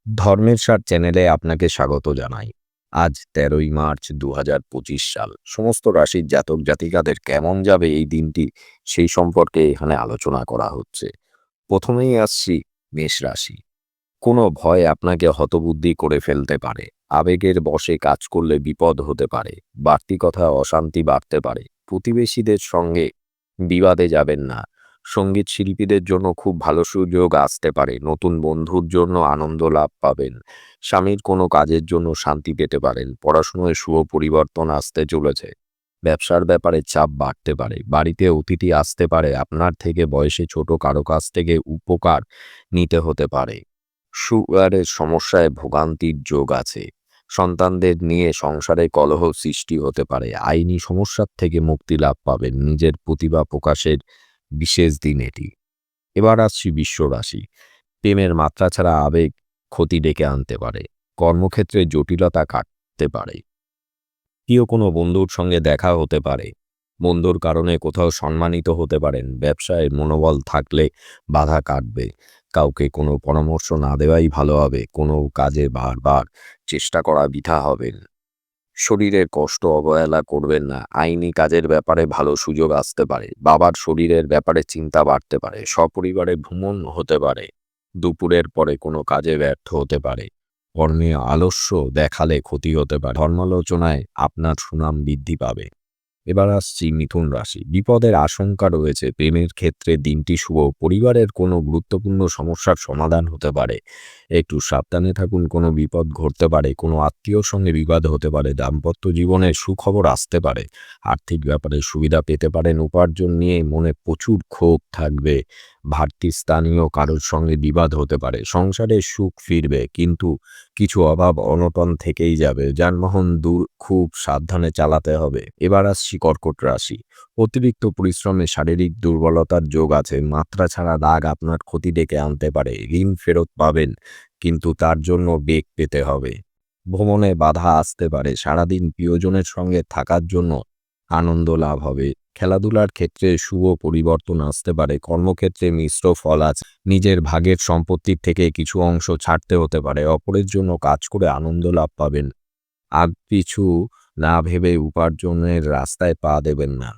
ধর্মের স্বাদ চ্যানেলে আপনাকে স্বাগত জানাই। আজ ১৩ই মার্চ ২০২৫ সাল। সমস্ত রাশির জাতক জাতিকাদের কেমন যাবে এই দিনটি, সেই সম্পর্কে এখানে আলোচনা করা হচ্ছে। প্রথমেই আসছি মেষ রাশি। কোনো ভয় আপনাকে হতবুদ্ধি করে ফেলতে পারে। আবেগের বশে কাজ করলে বিপদ হতে পারে। বাড়তি কথা অশান্তি বাড়তে পারে। প্রতিবেশীদের সঙ্গে বিবাদে যাবেন না। সঙ্গীত শিল্পীদের জন্য খুব ভালো সুযোগ আসতে পারে। নতুন বন্ধুর জন্য আনন্দ লাভ পাবেন। স্বামীর কোনো কাজের জন্য শান্তি পেতে পারেন। পড়াশোনায় শুভ পরিবর্তন আসতে চলেছে। ব্যবসার ব্যাপারে চাপ বাড়তে পারে। বাড়িতে অতিথি আসতে পারে। আপনার থেকে বয়সে ছোট কারো কাছ থেকে উপকার নিতে হতে পারে। সুগারের সমস্যায় ভোগান্তির যোগ আছে। সন্তানদের নিয়ে সংসারে কলহ সৃষ্টি হতে পারে। আইনি সমস্যার থেকে মুক্তি লাভ পাবেন। নিজের প্রতিভা প্রকাশের বিশেষ দিন এটি। এবার আসছি বৃষ রাশি। প্রেমের মাত্রা ছাড়া আবেগ ক্ষতি ডেকে আনতে পারে। কর্মক্ষেত্রে জটিলতা কাটতে পারে। প্রিয় কোনো বন্ধুর সঙ্গে দেখা হতে পারে। বন্ধুর কারণে কোথাও সম্মানিত হতে পারেন। ব্যবসায় মনোবল থাকলে বাধা কাটবে। কাউকে কোনো পরামর্শ না দেওয়াই ভালো হবে। কোনো কাজে বারবার চেষ্টা করা বৃথা হবেন। শরীরের কষ্ট অবহেলা করবেন না। আইনি কাজের ব্যাপারে ভালো সুযোগ আসতে পারে। বাবার শরীরের ব্যাপারে চিন্তা বাড়তে পারে। সপরিবারে ভ্রমণ হতে পারে। দুপুরের পরে কোনো কাজে ব্যর্থ হতে পারে। কর্মে আলস্য দেখালে ক্ষতি হতে পারে। ধর্মালোচনায় আপনার সুনাম বৃদ্ধি পাবে। এবার আসছি মিথুন রাশি। বিপদের আশঙ্কা রয়েছে। প্রেমের ক্ষেত্রে দিনটি শুভ। পরিবারের কোনো গুরুত্বপূর্ণ সমস্যার সমাধান হতে পারে। একটু সাবধানে থাকুন। কোনো বিপদ ঘটতে পারে। কোনো আত্মীয়র সঙ্গে বিবাদ হতে পারে। দাম্পত্য জীবনে সুখবর আসতে পারে। আর্থিক ব্যাপারে সুবিধা পেতে পারেন। উপার্জন নিয়ে মনে প্রচুর ক্ষোভ থাকবে। স্থানীয় কারোর সঙ্গে বিবাদ হতে পারে। সংসারে সুখ ফিরবে, কিন্তু কিছু অভাব অনটন থেকেই যাবে। যানবাহন দূর খুব সাবধানে চালাতে হবে। এবার আসছি কর্কট রাশি। অতিরিক্ত পরিশ্রমে শারীরিক দুর্বলতার যোগ আছে। মাত্রা ছাড়া রাগ আপনার ক্ষতি ডেকে আনতে পারে। ঋণ ফেরত পাবেন, কিন্তু তার জন্য বেগ পেতে হবে। ভ্রমণে বাধা আসতে পারে। সারাদিন প্রিয়জনের সঙ্গে থাকার জন্য আনন্দ লাভ হবে। খেলাধুলার ক্ষেত্রে শুভ পরিবর্তন আসতে পারে। কর্মক্ষেত্রে মিশ্র ফল আছে। নিজের ভাগের সম্পত্তির থেকে কিছু অংশ ছাড়তে হতে পারে। অপরের জন্য কাজ করে আনন্দ লাভ পাবেন। পিছু না ভেবে উপার্জনের রাস্তায় পা দেবেন না।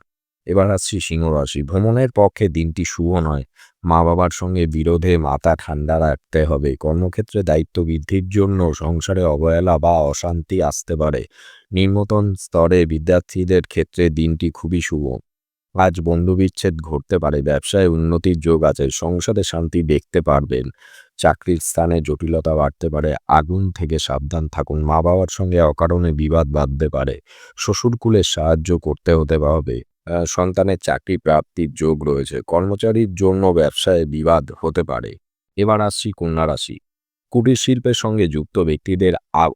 এবার আসছি সিংহ রাশি। ভ্রমণের পক্ষে দিনটি শুভ নয়। মা বাবার সঙ্গে বিরোধে মাথা ঠান্ডা রাখতে হবে। কর্মক্ষেত্রে দায়িত্ব বৃদ্ধির জন্য সংসারে অবহেলা বা অশান্তি আসতে পারে। নিম্নতন স্তরে বিদ্যার্থীদের ক্ষেত্রে দিনটি খুবই শুভ। আজ বন্ধুবিচ্ছেদ ঘটতে পারে। ব্যবসায় উন্নতির যোগ আছে। সংসারে শান্তি দেখতে পারবেন। চাকরির স্থানে জটিলতা বাড়তে পারে। আগুন থেকে সাবধান থাকুন। মা বাবার সঙ্গে অকারণে বিবাদ বাঁধতে পারে। শ্বশুরকুলের সাহায্য করতে হতে হবে। সন্তানের চাকরি প্রাপ্তির যোগ রয়েছে। কর্মচারীর জন্য ব্যবসায় বিবাদ হতে পারে। এবার আসছি কন্যা রাশি। কুটির শিল্পের সঙ্গে যুক্ত ব্যক্তিদের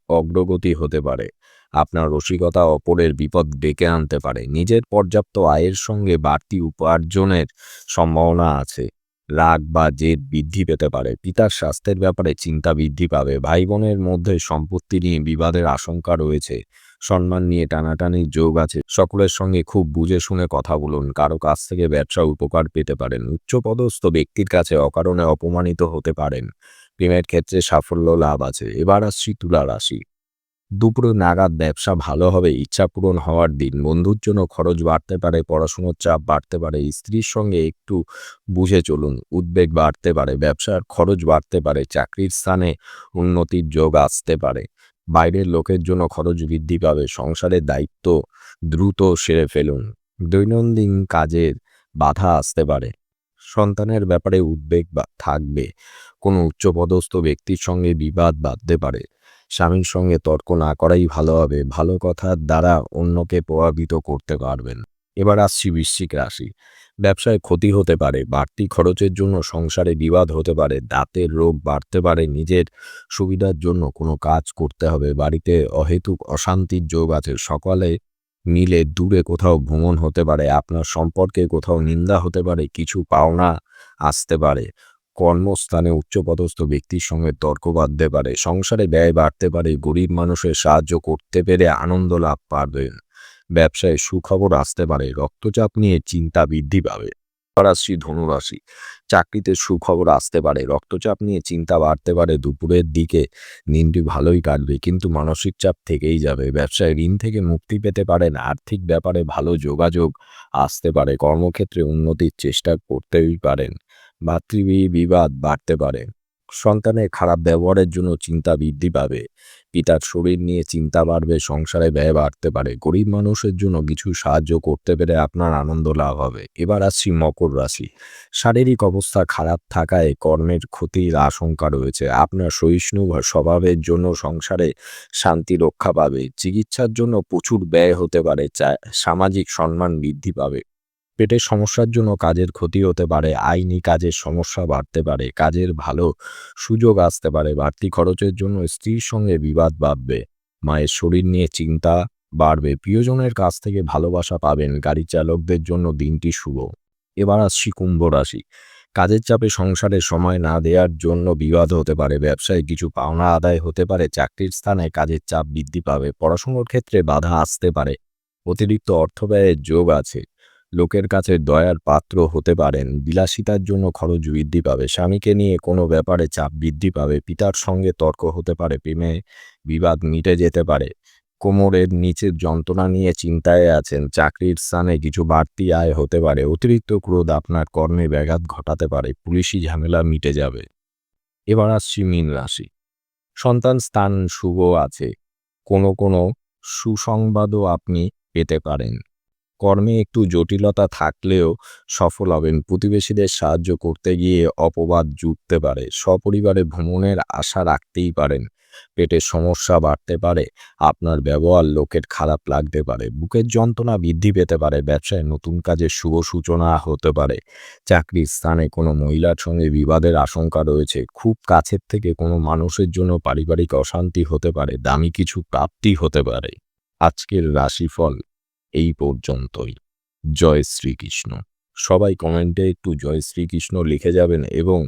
অগ্রগতি হতে পারে। আপনার রসিকতা অপরের বিপদ ডেকে আনতে পারে। নিজের পর্যাপ্ত আয়ের সঙ্গে বাড়তি উপার্জনের সম্ভাবনা আছে। রাগ বা জেদ বৃদ্ধি পেতে পারে। পিতার স্বাস্থ্যের ব্যাপারে চিন্তা বৃদ্ধি পাবে। ভাই বোনের মধ্যে সম্পত্তি নিয়ে বিবাদের আশঙ্কা রয়েছে। সম্মান নিয়ে টানাটানির যোগ আছে। সকলের সঙ্গে খুব বুঝে শুনে কথা বলুন। কারো কাছ থেকে ব্যবসা উপকার পেতে পারেন। উচ্চপদস্থ ব্যক্তির কাছে অকারণে অপমানিত হতে পারেন। প্রেমের ক্ষেত্রে সাফল্য লাভ আছে। এবার আসছি তুলা রাশি। দুপুর নাগাদ ব্যবসা ভালো হবে। ইচ্ছা পূরণ হওয়ার দিন। বন্ধুর জন্য খরচ বাড়তে পারে। পড়াশুনোর চাপ বাড়তে পারে। স্ত্রীর সঙ্গে একটু বুঝে চলুন। উদ্বেগ বাড়তে পারে। ব্যবসার খরচ বাড়তে পারে। চাকরির স্থানে উন্নতির যোগ আসতে পারে। বাইরের লোকের জন্য খরচ বৃদ্ধি পাবে। সংসারের দায়িত্ব দ্রুত সেরে ফেলুন। দৈনন্দিন কাজের বাধা আসতে পারে। সন্তানের ব্যাপারে উদ্বেগ থাকবে। কোনো উচ্চপদস্থ ব্যক্তির সঙ্গে বিবাদ বাধতে পারে। স্বামীর সঙ্গে তর্ক না করাই ভালো হবে। ভালো কথার দ্বারা অন্যকে প্রভাবিত করতে পারবেন। এবার আসছি বৃশ্চিক রাশি। ব্যবসায় ক্ষতি হতে পারে। বাড়তি খরচের জন্য সংসারে বিবাদ হতে পারে। দাঁতের রোগ বাড়তে পারে। নিজের সুবিধার জন্য কোনো কাজ করতে হবে। বাড়িতে অহেতুক অশান্তির যোগ আছে। সকালে মিলে দূরে কোথাও ভ্রমণ হতে পারে। আপনার সম্পর্কে কোথাও নিন্দা হতে পারে। কিছু পাওনা আসতে পারে। কর্মস্থানে উচ্চপদস্থ ব্যক্তির সঙ্গে তর্ক বাঁধতে পারে। সংসারে ব্যয় বাড়তে পারে। গরিব মানুষের সাহায্য করতে পেরে আনন্দ লাভ পাবেন। ব্যবসায় সুখবর আসতে পারে। রক্তচাপ নিয়ে চিন্তা বৃদ্ধি পাবে। রাশি ধনুরাশি। চাকরিতে সুখবর আসতে পারে, রক্তচাপ নিয়ে চিন্তা বাড়তে পারে, দুপুরের দিকে দিনটি ভালোই কাটবে কিন্তু মানসিক চাপ থেকেই যাবে। ব্যবসায় ঋণ থেকে মুক্তি পেতে পারেন, আর্থিক ব্যাপারে ভালো যোগাযোগ আসতে পারে, কর্মক্ষেত্রে উন্নতির চেষ্টা করতেই পারেন, বিবাদ বাড়তে পারে, সন্তানের খারাপ ব্যবহারের জন্য চিন্তা বৃদ্ধি পাবে, পিতার শরীর নিয়ে চিন্তা বাড়বে, সংসারে ব্যয় বাড়তে পারে, গরিব মানুষের জন্য কিছু সাহায্য করতে পেরে আপনার আনন্দ লাভ হবে। এবার আসছি মকর রাশি। শারীরিক অবস্থা খারাপ থাকায় কর্মের ক্ষতির আশঙ্কা রয়েছে। আপনার সহিষ্ণু স্বভাবের জন্য সংসারে শান্তি রক্ষা পাবে, চিকিৎসার জন্য প্রচুর ব্যয় হতে পারে, সামাজিক সম্মান বৃদ্ধি পাবে। পেটের সমস্যার জন্য কাজের ক্ষতি হতে পারে, আইনি কাজের সমস্যা বাড়তে পারে, কাজের ভালো সুযোগ আসতে পারে, বাড়তি খরচের জন্য স্ত্রীর সঙ্গে বিবাদ বাড়বে, মায়ের শরীর নিয়ে চিন্তা বাড়বে, প্রিয়জনের কাছ থেকে ভালোবাসা পাবেন, গাড়ি চালকদের জন্য দিনটি শুভ। এবার আসছি কুম্ভ রাশি। কাজের চাপে সংসারে সময় না দেওয়ার জন্য বিবাদ হতে পারে, ব্যবসায় কিছু পাওনা আদায় হতে পারে, চাকরির স্থানে কাজের চাপ বৃদ্ধি পাবে, পড়াশোনার ক্ষেত্রে বাধা আসতে পারে, অতিরিক্ত অর্থ ব্যয়ের যোগ আছে, লোকের কাছে দয়ার পাত্র হতে পারেন, বিলাসিতার জন্য খরচ বৃদ্ধি পাবে, স্বামীকে নিয়ে কোনো ব্যাপারে চাপ বৃদ্ধি পাবে, পিতার সঙ্গে তর্ক হতে পারে, প্রেমে বিবাদ মিটে যেতে পারে, কোমরের নিচের যন্ত্রণা নিয়ে চিন্তায় আছেন, চাকরির স্থানে কিছু বাড়তি আয় হতে পারে, অতিরিক্ত ক্রোধ আপনার কর্মে ব্যাঘাত ঘটাতে পারে, পুলিশি ঝামেলা মিটে যাবে। এবার আসছি মীন রাশি। সন্তান স্থান শুভ আছে, কোনো সুসংবাদও আপনি পেতে পারেন, কর্মে একটু জটিলতা থাকলেও সফল হবেন, প্রতিবেশীদের সাহায্য করতে গিয়ে অপবাদ জুটতে পারে, সপরিবারে ভ্রমণের আশা রাখতেই পারেন, পেটের সমস্যা বাড়তে পারে, আপনার ব্যবহার লোকের খারাপ লাগতে পারে, বুকের যন্ত্রণা বৃদ্ধি পেতে পারে, ব্যবসায় নতুন কাজের শুভ সূচনা হতে পারে, চাকরির স্থানে কোনো মহিলার সঙ্গে বিবাদের আশঙ্কা রয়েছে, খুব কাছের থেকে কোনো মানুষের জন্য পারিবারিক অশান্তি হতে পারে, দামি কিছু প্রাপ্তি হতে পারে। আজকের রাশিফল এই পর্যন্তই। জয় শ্রীকৃষ্ণ। সবাই কমেন্টে একটু জয় শ্রীকৃষ্ণ লিখে যাবেন এবং